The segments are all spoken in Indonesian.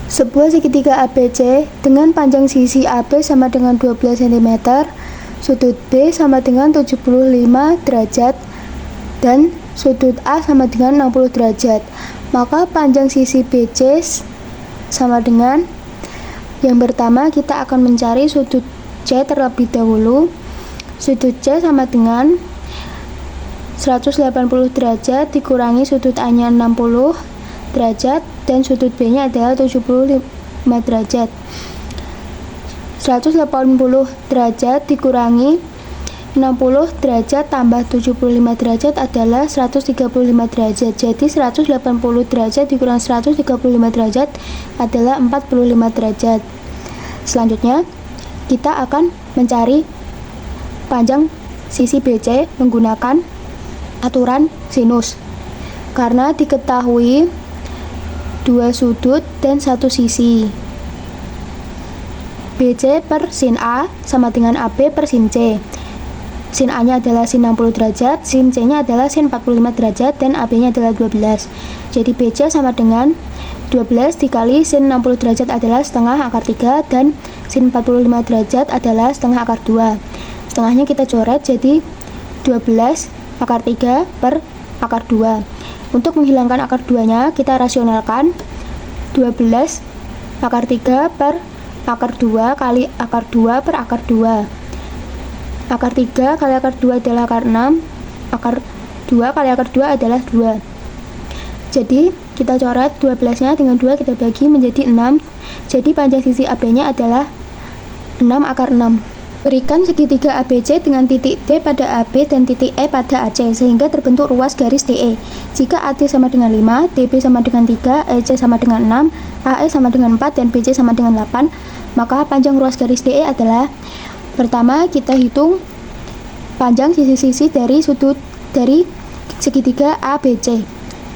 Sebuah segitiga ABC dengan panjang sisi AB sama dengan 12 cm, sudut B sama dengan 75 derajat, dan sudut A sama dengan 60 derajat. Maka panjang sisi BC sama dengan, yang pertama kita akan mencari sudut C terlebih dahulu. Sudut C sama dengan 180 derajat dikurangi sudut A-nya 60 derajat dan sudut B-nya adalah 75 derajat. 180 derajat dikurangi 60 derajat tambah 75 derajat adalah 135 derajat. Jadi 180 derajat dikurang 135 derajat adalah 45 derajat. Selanjutnya kita akan mencari panjang sisi BC menggunakan aturan sinus. Karena diketahui dua sudut dan satu sisi. BC per sin A sama dengan AB per sin C. Sin A-nya adalah sin 60 derajat, sin C-nya adalah sin 45 derajat, dan AB-nya adalah 12. Jadi BC sama dengan 12 dikali sin 60 derajat adalah setengah akar 3, dan sin 45 derajat adalah setengah akar 2. Setengahnya kita coret jadi 12 akar 3 per akar 2. Untuk menghilangkan akar 2-nya, kita rasionalkan 12 akar 3 per akar 2 kali akar 2 per akar 2. Akar 3 kali akar 2 adalah akar 6. Akar 2 kali akar 2 adalah 2. Jadi, kita coret 12-nya dengan 2 kita bagi menjadi 6. Jadi, panjang sisi AB-nya adalah 6 akar 6. Berikan segitiga ABC dengan titik D pada AB dan titik E pada AC sehingga terbentuk ruas garis DE. Jika AD sama dengan 5, DB sama dengan 3, EC sama dengan 6, AE sama dengan 4, dan BC sama dengan 8, maka panjang ruas garis DE adalah, pertama kita hitung panjang sisi-sisi dari segitiga ABC.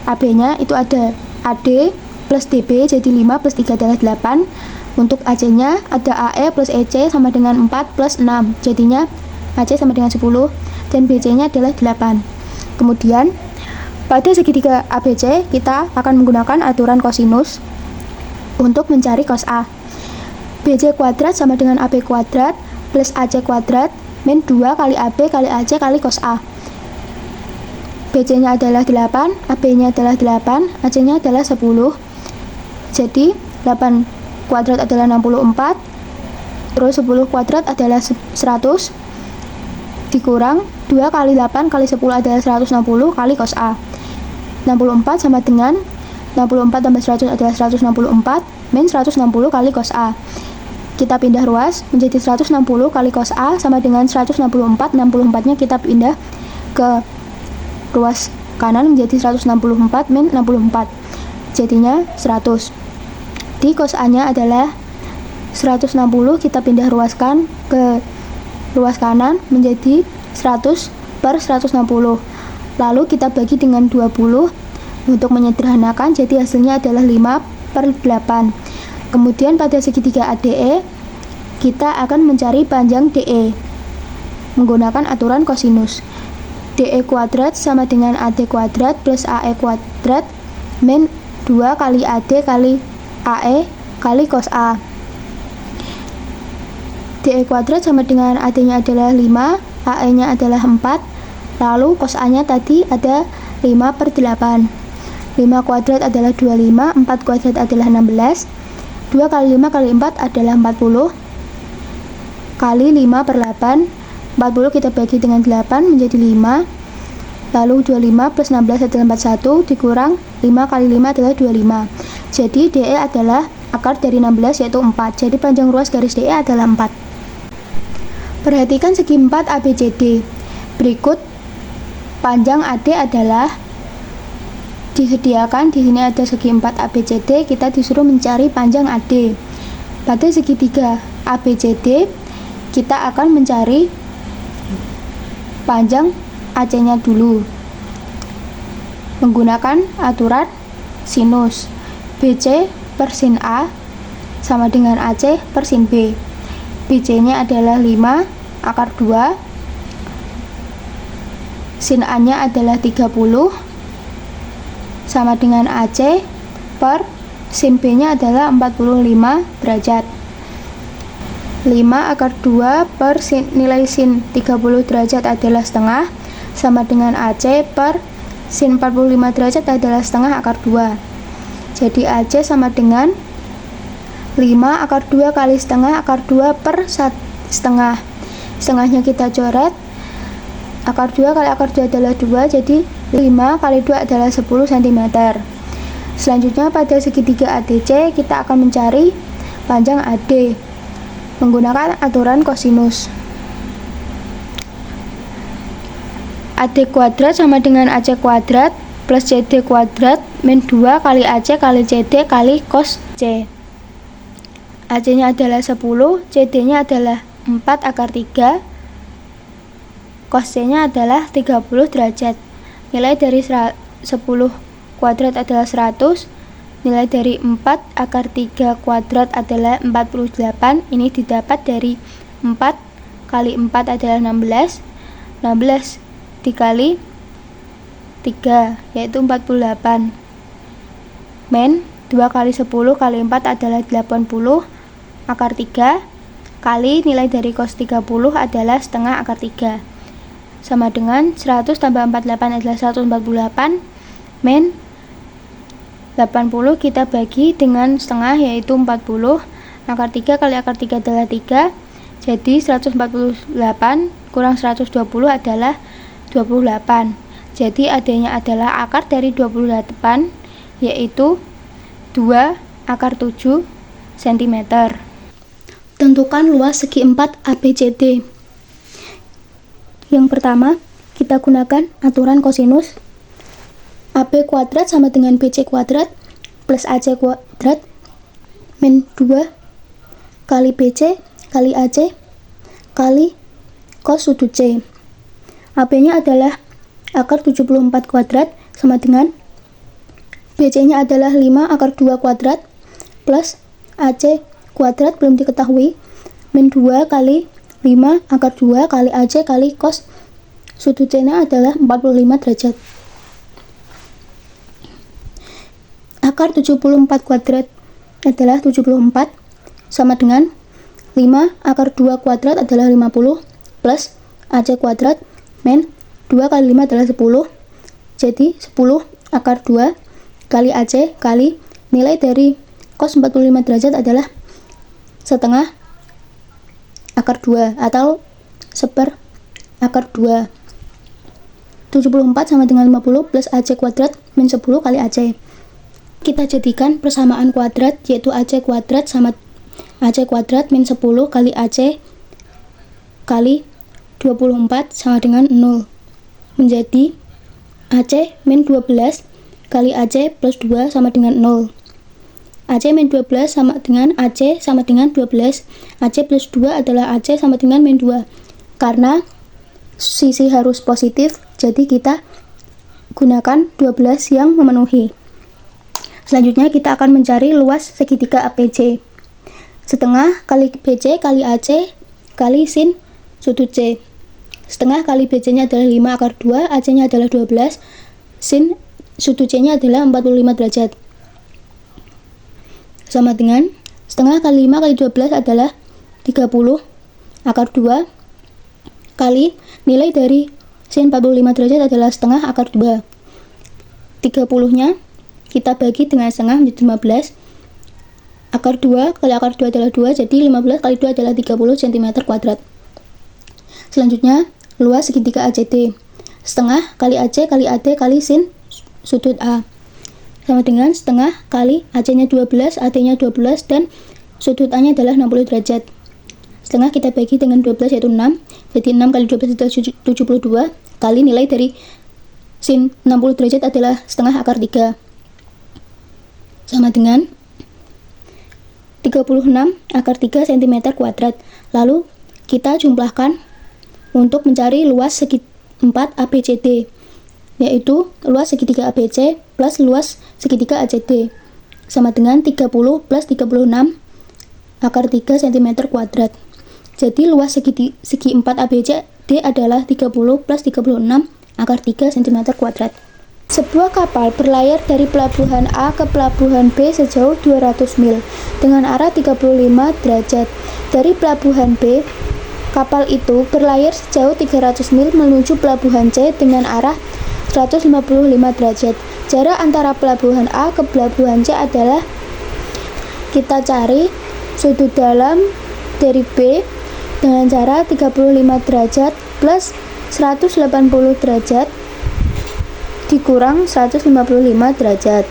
AB-nya itu ada AD plus DB jadi 5 plus 3 adalah 8. Untuk AC-nya ada AE plus EC sama dengan 4 plus 6, jadinya AC sama dengan 10, dan BC-nya adalah 8. Kemudian pada segitiga ABC kita akan menggunakan aturan kosinus untuk mencari cos A. BC kuadrat sama dengan AB kuadrat plus AC kuadrat min 2 kali AB kali AC kali cos A. BC-nya adalah 8, AB-nya adalah 8, AC-nya adalah 10. Jadi 8 kuadrat adalah 64, terus 10 kuadrat adalah 100, dikurang 2 kali 8 kali 10 adalah 160 kali cos A. 64 sama dengan 64 tambah 100 adalah 164, min 160 kali cos A. Kita pindah ruas menjadi 160 kali cos A sama dengan 164, 64-nya kita pindah ke ruas kanan menjadi 164 min 64, jadinya 100. Di cos A-nya adalah 160, kita pindah ruaskan ke ruas kanan menjadi 100 per 160. Lalu kita bagi dengan 20 untuk menyederhanakan, jadi hasilnya adalah 5 per 8. Kemudian pada segitiga ADE, kita akan mencari panjang DE menggunakan aturan kosinus. DE kuadrat sama dengan AD kuadrat plus AE kuadrat min 2 kali AD kali AE kali cos A. DE kuadrat sama dengan AD-nya adalah 5, AE-nya adalah 4, lalu cos A-nya tadi ada 5 per 8. 5 kuadrat adalah 25, 4 kuadrat adalah 16, 2 kali 5 kali 4 adalah 40, kali 5 per 8, 40 kita bagi dengan 8 menjadi 5, lalu 25 plus 16 adalah 41, dikurang 5 kali 5 adalah 25. Jadi DE adalah akar dari 16 yaitu 4. Jadi panjang ruas garis DE adalah 4. Perhatikan segi 4 ABCD. Berikut panjang AD adalah disediakan di sini ada segi 4 ABCD, kita disuruh mencari panjang AD. Pada segitiga ABCD kita akan mencari panjang AC-nya dulu menggunakan aturan sinus. BC per sin A sama dengan AC per sin B. BC-nya adalah 5 akar 2, sin A-nya adalah 30 sama dengan AC per sin B-nya adalah 45 derajat. 5 akar 2 per nilai sin 30 derajat adalah setengah, sama dengan AC per sin 45 derajat adalah setengah akar 2. Jadi AC sama dengan 5 akar 2 kali setengah akar 2 per setengah. Setengahnya kita coret. Akar 2 kali akar 2 adalah 2, jadi 5 kali 2 adalah 10 cm. Selanjutnya pada segitiga ADC kita akan mencari panjang AD menggunakan aturan kosinus. AD kuadrat sama dengan AC kuadrat plus CD kuadrat min 2 kali AC kali CD kali cos C. AC-nya adalah 10, CD-nya adalah 4 akar 3, cos C-nya adalah 30 derajat. Nilai dari 10 kuadrat adalah 100, nilai dari 4 akar 3 kuadrat adalah 48, ini didapat dari 4 kali 4 adalah 16, 16 dikali 3 yaitu 48, min 2 kali 10 kali 4 adalah 80 akar 3 kali nilai dari cos 30 adalah setengah akar 3 sama dengan 100 tambah 48 adalah 148, min 80 kita bagi dengan setengah yaitu 40, akar 3 kali akar 3 adalah 3, jadi 148 kurang 120 adalah 28. Jadi AD-nya adalah akar dari 28 yaitu 2 akar 7 cm. Tentukan luas segi 4 ABCD. Yang pertama, kita gunakan aturan kosinus. AB kuadrat sama dengan BC kuadrat plus AC kuadrat min 2 kali BC kali AC kali cos sudut C. AB-nya adalah akar 74 kuadrat sama dengan BC-nya adalah 5 akar 2 kuadrat plus AC kuadrat belum diketahui min 2 kali 5 akar 2 kali AC kali cos sudut C-nya adalah 45 derajat. Akar 74 kuadrat adalah 74 sama dengan 5 akar 2 kuadrat adalah 50 plus AC kuadrat min 2 kali 5 adalah 10, jadi 10 akar 2 kali AC kali nilai dari cos 45 derajat adalah setengah akar 2 atau seper akar 2. 74 sama dengan 50 plus AC kuadrat min 10 kali AC. Kita jadikan persamaan kuadrat yaitu AC kuadrat sama AC kuadrat min 10 kali AC kali 24 sama dengan 0 menjadi AC min 12 kali AC plus 2 sama dengan 0. AC min 12 sama dengan AC sama dengan 12. AC plus 2 adalah AC sama dengan min 2. Karena sisi harus positif, jadi kita gunakan 12 yang memenuhi. Selanjutnya kita akan mencari luas segitiga ABC. Setengah kali BC kali AC kali sin sudut C. Setengah kali BC-nya adalah 5 akar 2, AC-nya adalah 12, sin sudut C-nya adalah 45 derajat. Sama dengan setengah kali 5 kali 12 adalah 30 akar 2 kali nilai dari sin 45 derajat adalah setengah akar 2. 30-nya kita bagi dengan setengah menjadi 15. Akar 2 kali akar 2 adalah 2, jadi 15 kali 2 adalah 30 cm kuadrat. Selanjutnya, luas segitiga ACD. Setengah kali AC kali AD kali sin sudut A. Sama dengan setengah kali AC-nya 12, AD-nya 12, dan sudut A-nya adalah 60 derajat. Setengah kita bagi dengan 12 yaitu 6. Jadi 6 kali 12 adalah 72. Kali nilai dari sin 60 derajat adalah setengah akar 3. Sama dengan 36 akar 3 cm kuadrat. Lalu kita jumlahkan untuk mencari luas segi 4 ABCD, yaitu luas segitiga ABC plus luas segitiga ACD sama dengan 30 plus 36 akar 3 cm kuadrat. Jadi luas segi 4 ABCD adalah 30 plus 36 akar 3 cm kuadrat. Sebuah kapal berlayar dari pelabuhan A ke pelabuhan B sejauh 200 mil dengan arah 35 derajat. Dari pelabuhan B, kapal itu berlayar sejauh 300 mil menuju pelabuhan C dengan arah 155 derajat. Jarak antara pelabuhan A ke pelabuhan C adalah, kita cari sudut dalam dari B dengan cara 35 derajat plus 180 derajat dikurang 155 derajat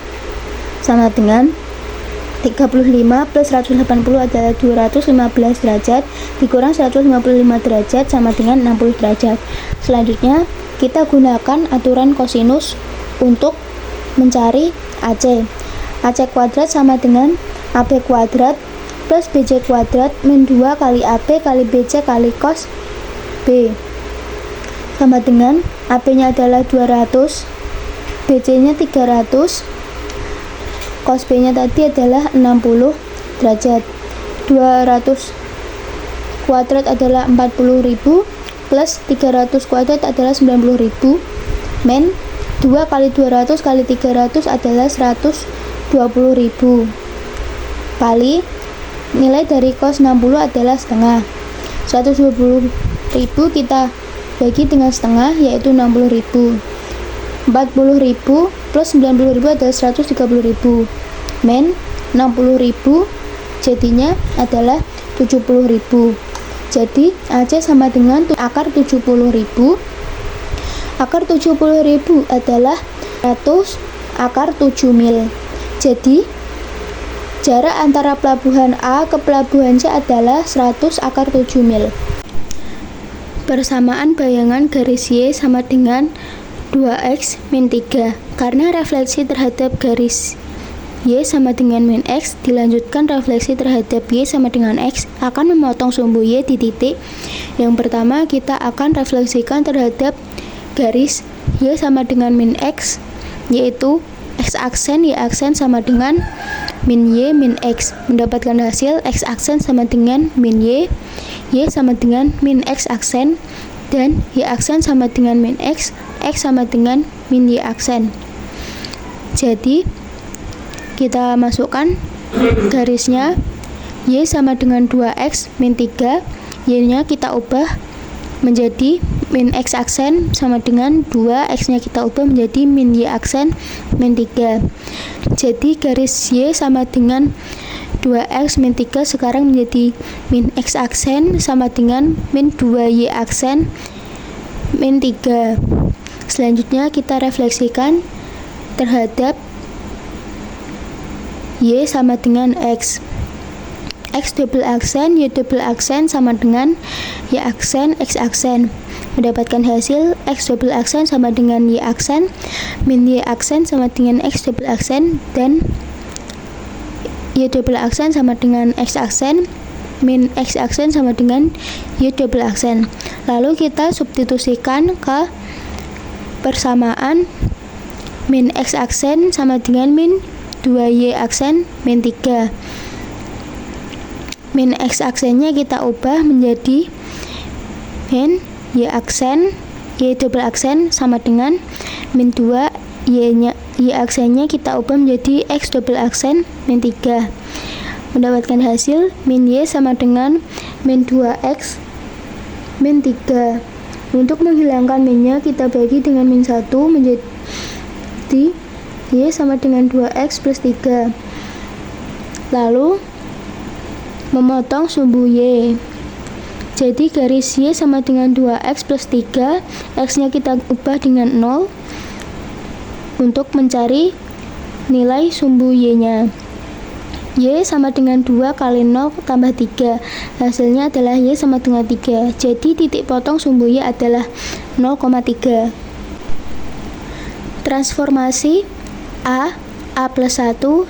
sama dengan 35 plus 180 adalah 215 derajat dikurang 155 derajat sama dengan 60 derajat. Selanjutnya kita gunakan aturan kosinus untuk mencari AC. AC kuadrat sama dengan AB kuadrat plus BC kuadrat min 2 kali AB kali BC kali cos B sama dengan AB nya adalah 200, BC nya 300, cos B nya tadi adalah 60 derajat. 200 kuadrat adalah 40.000 plus 300 kuadrat adalah 90.000 min 2 kali 200 kali 300 adalah 120.000 kali nilai dari cos 60 adalah setengah. 120.000 kita bagi dengan setengah yaitu 60.000. 40.000 plus 90.000 adalah 130.000 min 60.000 jadinya adalah 70.000. Jadi AC sama dengan akar 70.000. Akar 70.000 adalah 100 akar 7 mil. Jadi jarak antara pelabuhan A ke pelabuhan C adalah 100 akar 7 mil. Persamaan bayangan garis Y sama dengan 2x min 3. Karena refleksi terhadap garis Y sama dengan min X, dilanjutkan refleksi terhadap Y sama dengan X akan memotong sumbu Y di titik. Yang pertama kita akan refleksikan terhadap garis Y sama dengan min X, yaitu X aksen Y aksen sama dengan min Y min X. Mendapatkan hasil X aksen sama dengan min Y sama dengan min X aksen, dan Y aksen sama dengan min X sama dengan min Y aksen. Jadi kita masukkan garisnya Y sama dengan 2x min 3, Y nya kita ubah menjadi min X aksen sama dengan 2, X nya kita ubah menjadi min Y aksen min 3. Jadi garis Y sama dengan 2x min 3 sekarang menjadi min X aksen sama dengan min 2Y aksen min 3. Selanjutnya kita refleksikan terhadap Y sama dengan X. X double aksen, Y double aksen sama dengan Y aksen, X aksen. Mendapatkan hasil X double aksen sama dengan Y aksen, min Y aksen sama dengan X double aksen, dan Y double aksen sama dengan X aksen, min X aksen sama dengan Y double aksen. Lalu kita substitusikan ke persamaan min X aksen sama dengan min 2Y aksen min 3. Min X aksennya kita ubah menjadi min Y aksen, Y double aksen sama dengan min 2, Y aksennya kita ubah menjadi X double aksen min 3. Mendapatkan hasil min Y sama dengan min 2X min 3. Untuk menghilangkan minnya kita bagi dengan min 1 menjadi Y sama dengan 2X plus 3. Lalu memotong sumbu Y. Jadi garis Y sama dengan 2X plus 3, X nya kita ubah dengan 0 untuk mencari nilai sumbu Y nya. Y sama dengan 2 kali 0 tambah 3, hasilnya adalah Y sama dengan 3. Jadi titik potong sumbu Y adalah 0,3. Transformasi A plus 1, 1,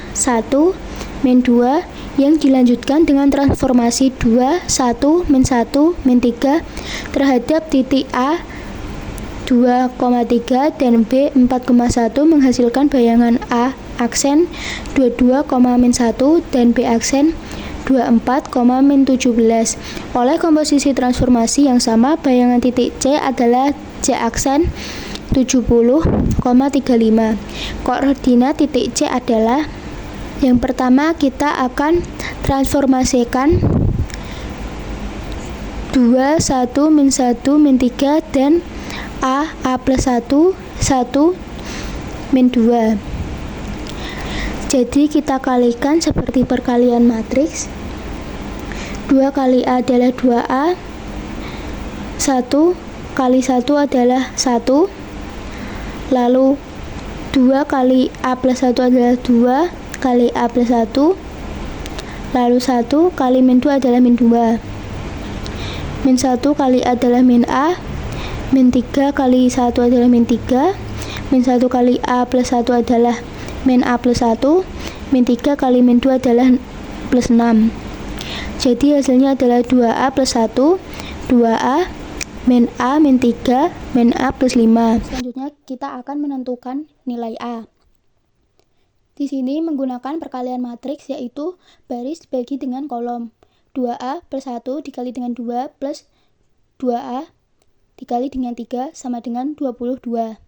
min 2 yang dilanjutkan dengan transformasi 2, 1, min 1, min 3 terhadap titik A 2,3 dan B 4,1 menghasilkan bayangan A aksen 22, min 1 dan B aksen 24, min 17. Oleh komposisi transformasi yang sama, bayangan titik C adalah C aksen 70,35. Koordinat titik C adalah, yang pertama kita akan transformasikan 2, 1, min 1, min 3, dan A plus 1, 1, min 2. Jadi kita kalikan seperti perkalian matriks. 2 kali A adalah 2A, 1 kali 1 adalah 1, lalu 2 kali A plus 1 adalah 2 kali A plus 1, lalu 1 kali min 2 adalah min 2. Min 1 kali A adalah min A, min 3 kali 1 adalah min 3, min 1 kali A plus 1 adalah min A plus 1, min 3 kali min 2 adalah plus 6. Jadi hasilnya adalah 2A plus 1, 2A, min A, min 3, min A plus 5. Selanjutnya kita akan menentukan nilai A. Di sini menggunakan perkalian matriks, yaitu baris dibagi dengan kolom. 2A plus 1 dikali dengan 2 plus 2A dikali dengan 3 sama dengan 22.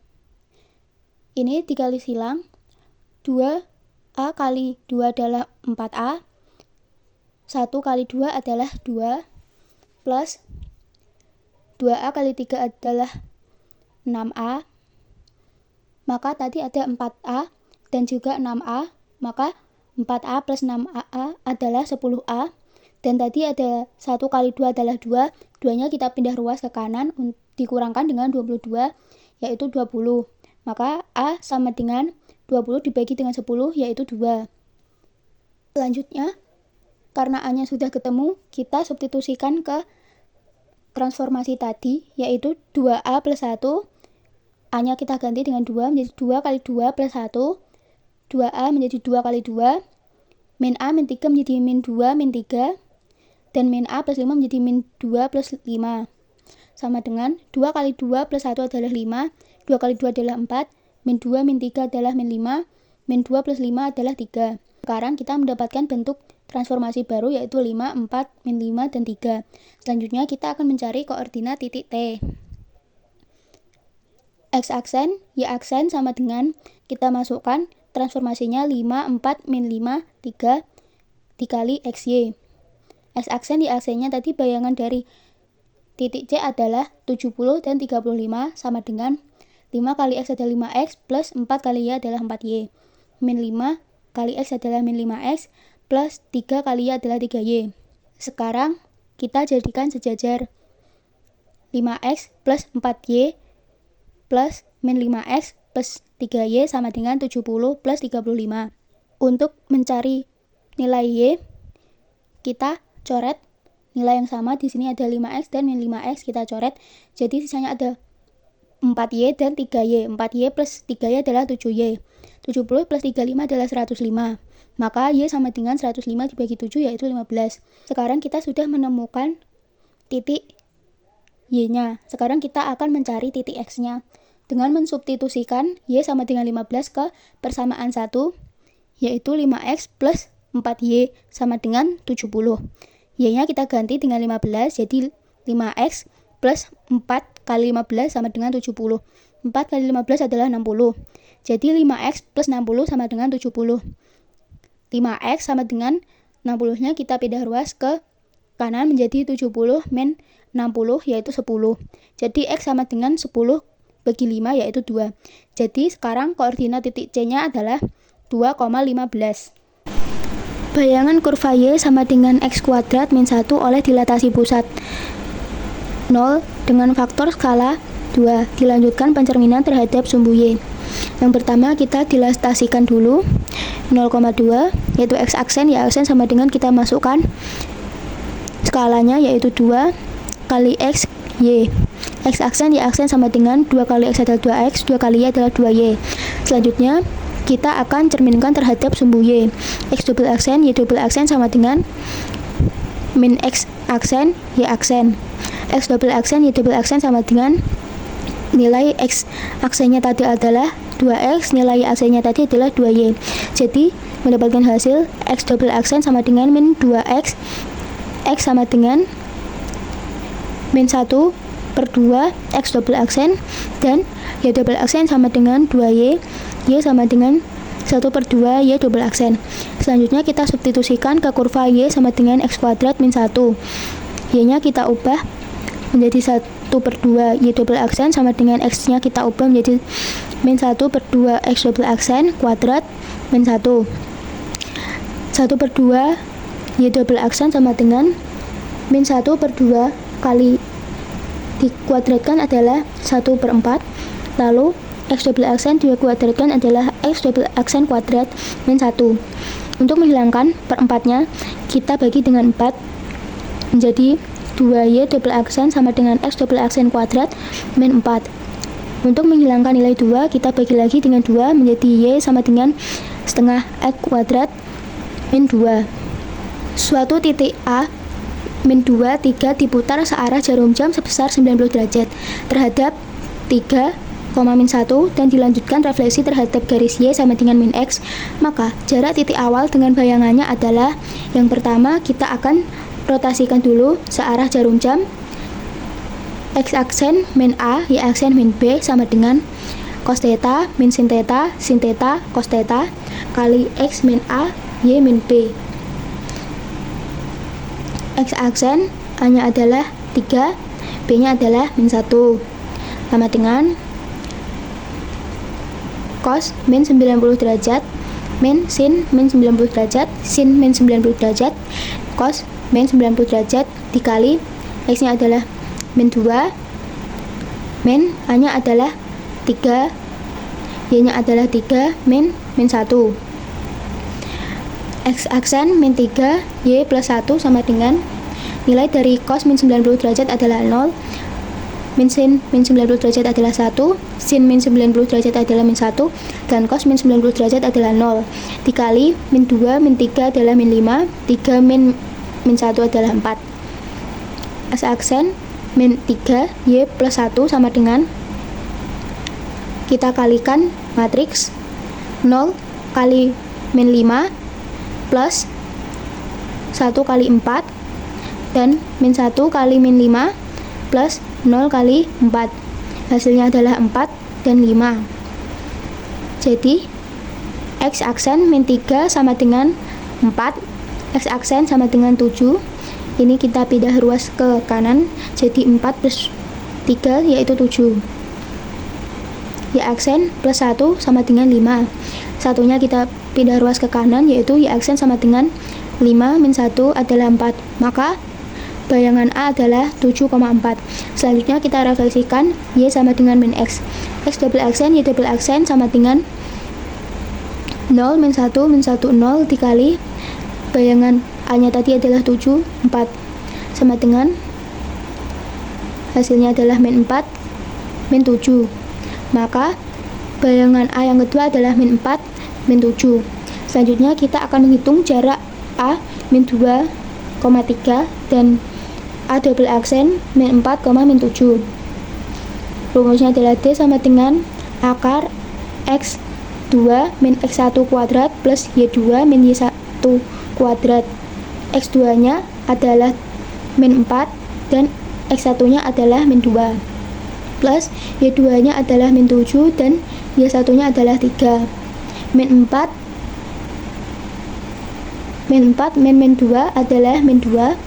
Ini dikali silang. 2A kali 2 adalah 4A, 1 kali 2 adalah 2, plus 2A kali 3 adalah 6A, maka tadi ada 4A dan juga 6A, maka 4A plus 6A adalah 10A, dan tadi ada 1 kali 2 adalah 2, 2-nya kita pindah ruas ke kanan, dikurangkan dengan 22, yaitu 20. Maka A sama dengan 20 dibagi dengan 10, yaitu 2. Selanjutnya, karena A-nya sudah ketemu, kita substitusikan ke transformasi tadi, yaitu 2A plus 1, A-nya kita ganti dengan 2, menjadi 2 kali 2 plus 1, 2A menjadi 2 kali 2, min A, min 3 menjadi min 2, min 3, dan min A plus 5 menjadi min 2 plus 5, sama dengan 2 kali 2 plus 1 adalah 5, 2 kali 2 adalah 4, min 2, min 3 adalah min 5, min 2 plus 5 adalah 3. Sekarang kita mendapatkan bentuk transformasi baru, yaitu 5, 4, min 5, dan 3. Selanjutnya kita akan mencari koordinat titik T. X aksen, Y aksen sama dengan, kita masukkan transformasinya 5, 4, min 5, 3 dikali XY. X aksen, Y aksennya tadi bayangan dari titik C adalah 70 dan 35 sama dengan 5 kali X adalah 5X plus 4 kali Y adalah 4Y. Min 5 kali X adalah min 5X plus 3 kali Y adalah 3Y. Sekarang kita jadikan sejajar. 5X plus 4Y plus min 5X plus 3Y sama dengan 70 plus 35. Untuk mencari nilai Y, kita coret nilai yang sama. Di sini ada 5X dan min 5X, kita coret. Jadi sisanya ada 4Y dan 3Y. 4Y plus 3Y adalah 7Y. 70 plus 35 adalah 105. Maka Y sama dengan 105 dibagi 7, yaitu 15. Sekarang kita sudah menemukan titik Y-nya. Sekarang kita akan mencari titik X-nya. Dengan mensubstitusikan Y sama dengan 15 ke persamaan 1, yaitu 5X plus 4Y sama dengan 70. Y-nya kita ganti dengan 15, jadi 5X plus 4 kali 15 sama dengan 70. 4 kali 15 adalah 60. Jadi 5X plus 60 sama dengan 70. 5X sama dengan 60-nya kita pindah ruas ke kanan menjadi 70 min 60, yaitu 10. Jadi X sama dengan 10 bagi 5, yaitu 2. Jadi sekarang koordinat titik C-nya adalah 2,15. Bayangan kurva Y sama dengan X kuadrat min 1 oleh dilatasi pusat 0 dengan faktor skala 2. Dilanjutkan pencerminan terhadap sumbu Y. Yang pertama kita dilatasikan dulu 0,2, yaitu X aksen, Y aksen sama dengan kita masukkan skalanya, yaitu 2 kali X, Y. X aksen, Y aksen sama dengan 2 kali X adalah 2X, 2 kali Y adalah 2Y. Selanjutnya kita akan cerminkan terhadap sumbu Y. X double aksen, Y double aksen sama dengan min X aksen, Y aksen. X double aksen, Y double aksen sama dengan nilai X aksennya tadi adalah 2X, nilai Y aksennya tadi adalah 2Y. Jadi mendapatkan hasil X double aksen sama dengan min 2X, X sama dengan min 1 per 2 X double aksen, dan Y double aksen sama dengan 2Y, Y sama dengan 1 per 2 Y double aksen. Selanjutnya kita substitusikan ke kurva Y sama dengan X kuadrat min 1. Y nya kita ubah menjadi 1 per 2 Y double aksen sama dengan X nya kita ubah menjadi min 1 per 2 X double aksen kuadrat min 1. 1 per 2 Y double aksen sama dengan min 1 per 2 kali dikuadratkan adalah 1 per 4. Lalu X double aksen dikuadratkan adalah X double aksen kuadrat min 1. Untuk menghilangkan per 4-nya, kita bagi dengan 4 menjadi 2Y double aksen sama dengan X double aksen kuadrat min 4. Untuk menghilangkan nilai 2, kita bagi lagi dengan 2 menjadi Y sama dengan setengah X kuadrat min 2. Suatu titik A min 2, 3 diputar searah jarum jam sebesar 90 derajat terhadap 3, min 1 dan dilanjutkan refleksi terhadap garis Y sama dengan min X, maka jarak titik awal dengan bayangannya adalah, yang pertama kita akan rotasikan dulu searah jarum jam. X aksen min A, Y aksen min B sama dengan cos theta min sin theta cos theta kali X min A, Y min B. X aksen A-nya adalah 3, B-nya adalah min 1, sama dengan cos min 90 derajat min sin min 90 derajat sin min 90 derajat cos min 90 derajat dikali X-nya adalah min 2, min A-nya adalah 3, Y-nya adalah 3, min 1. X aksen min 3, Y plus 1 sama dengan nilai dari cos min 90 derajat adalah 0, min sin min 90 derajat adalah 1, sin min 90 derajat adalah min 1, dan cos min 90 derajat adalah 0, dikali min 2, min 3 adalah min 5, 3 min 1 adalah 4. X aksen min 3, Y plus 1 sama dengan, kita kalikan matriks 0 kali min 5 plus 1 kali 4 dan min 1 kali min 5 plus 0 kali 4. Hasilnya adalah 4 dan 5. Jadi X aksen min 3 sama dengan 4, X aksen sama dengan 7. Ini kita pindah ruas ke kanan, jadi 4 plus 3 yaitu 7. Y aksen plus 1 sama dengan 5. Satunya kita pindah ruas ke kanan, yaitu Y aksen sama dengan 5 min 1 adalah 4. Maka bayangan A adalah 7,4. Selanjutnya kita refleksikan Y sama dengan min X. X double aksen, Y double aksen sama dengan 0 min 1 min 1 0 dikali bayangan A nya tadi adalah 7, 4 sama dengan hasilnya adalah min 4 min 7. Maka bayangan A yang kedua adalah min 4 min 7. Selanjutnya kita akan menghitung jarak A min 2,3 dan A double aksen min 4, min 7. Rumusnya adalah D sama dengan akar X 2 min X1 kuadrat plus Y2 min Y1 kuadrat. X2 nya adalah min 4 dan X1 nya adalah min 2 plus Y2 nya adalah min 7 dan Y1 nya adalah 3. Min 4 min 2 adalah min 2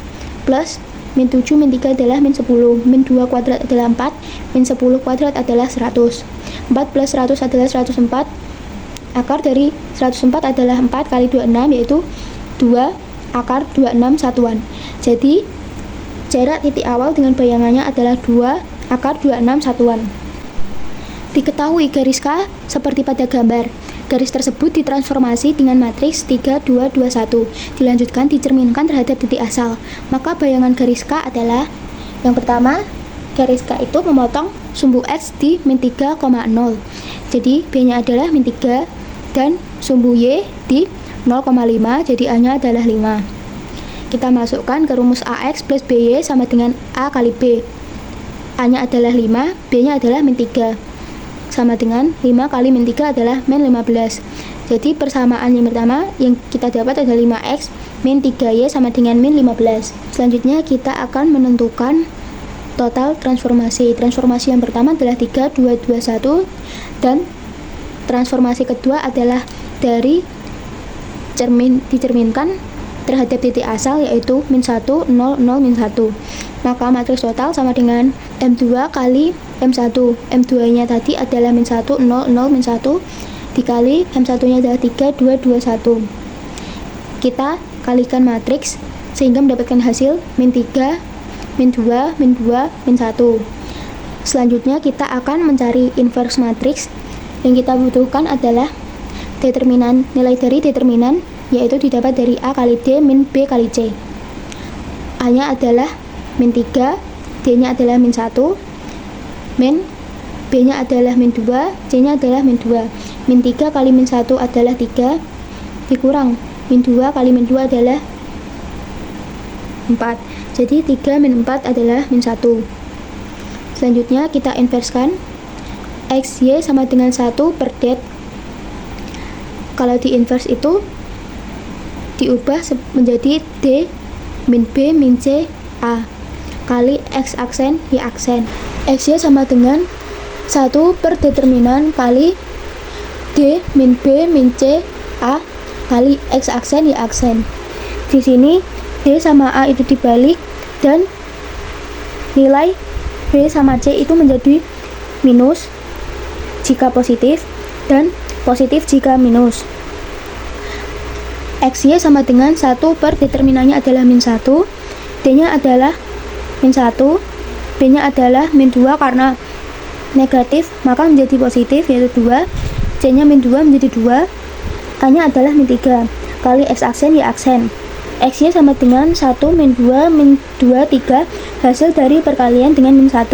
plus min 7 min 3 adalah min 10. Min 2 kuadrat adalah 4, min 10 kuadrat adalah 100. 4 plus 100 adalah 104. Akar dari 104 adalah 4 kali 26 yaitu 2 akar 26 satuan. Jadi jarak titik awal dengan bayangannya adalah 2 akar 26 satuan. Diketahui garis K seperti pada gambar. Garis tersebut ditransformasi dengan matriks 3, 2, 2, 1. Dilanjutkan dicerminkan terhadap titik asal. Maka bayangan garis K adalah, yang pertama, garis K itu memotong sumbu X di min 3,0. Jadi B-nya adalah min 3 dan sumbu Y di 0,5, jadi A-nya adalah 5. Kita masukkan ke rumus AX plus BY sama dengan A kali B. A-nya adalah 5, B-nya adalah min 3. Sama dengan 5 kali min 3 adalah min 15. Jadi persamaan yang pertama yang kita dapat adalah 5X min 3Y sama dengan min 15. Selanjutnya kita akan menentukan total transformasi. Transformasi yang pertama adalah 3, 2, 2, 1, dan transformasi kedua adalah dari dicerminkan terhadap titik asal, yaitu min 1, 0, 0, min 1. Maka matriks total sama dengan M2 kali M1. M2 nya tadi adalah min 1, 0, 0, min 1 dikali M1 nya adalah 3, 2, 2, 1. Kita kalikan matriks sehingga mendapatkan hasil min 3, min 2, min 2, min 1. Selanjutnya kita akan mencari inverse matriks. Yang kita butuhkan adalah determinan, nilai dari determinan, yaitu didapat dari A kali D min B kali C. A nya adalah min 3, D nya adalah min 1, min B nya adalah min 2, C nya adalah min 2. Min 3 kali min 1 adalah 3, dikurang min 2 kali min 2 adalah 4. Jadi 3 min 4 adalah min 1. Selanjutnya kita inverskan. XY sama dengan 1 per det. Kalau di inverse itu diubah menjadi D min B min C A kali X aksen Y aksen. XY sama dengan 1 per determinan kali D min B min C A kali X aksen Y aksen. Di sini D sama A itu dibalik dan nilai B sama C itu menjadi minus jika positif dan positif jika minus. XY sama dengan 1 per determinannya adalah min 1, D nya adalah min 1, B nya adalah min 2 karena negatif maka menjadi positif yaitu 2, C nya min 2 menjadi 2, A nya adalah min 3 kali X aksen Y aksen. XY sama dengan 1 min 2 min 2 3 hasil dari perkalian dengan min 1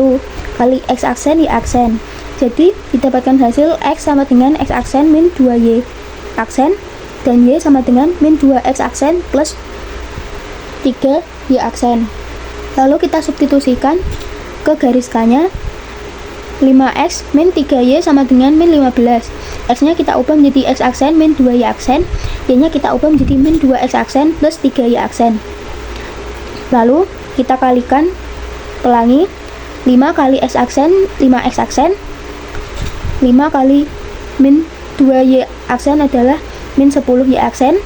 kali X aksen Y aksen. Jadi didapatkan hasil X sama dengan X aksen min 2Y aksen dan Y sama dengan min 2X aksen plus 3Y aksen. Lalu kita substitusikan ke garis K-nya. 5X min 3Y sama dengan min 15. X-nya kita ubah menjadi X aksen min 2Y aksen, Y-nya kita ubah menjadi min 2X aksen plus 3Y aksen. Lalu kita kalikan, pelangi. 5 kali X aksen, 5X aksen. 5 kali min 2Y aksen adalah min 10Y aksen.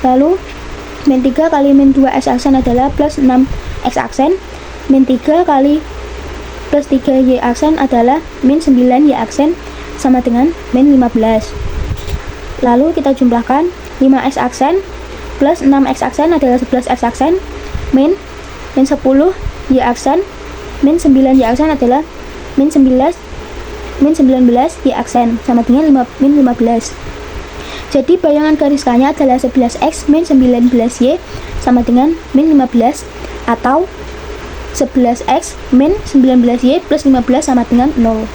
Lalu min 3 kali min 2X aksen adalah plus 6X aksen. Min 3 kali plus 3Y aksen adalah min 9Y aksen sama dengan min 15. Lalu kita jumlahkan 5X aksen plus 6X aksen adalah 11X aksen min 10Y aksen min 9Y aksen adalah min 19Y aksen sama dengan min 15. Jadi bayangan garis K-nya adalah 11X min 19Y sama dengan min 15 atau 11X min 19Y plus 15 sama dengan 0.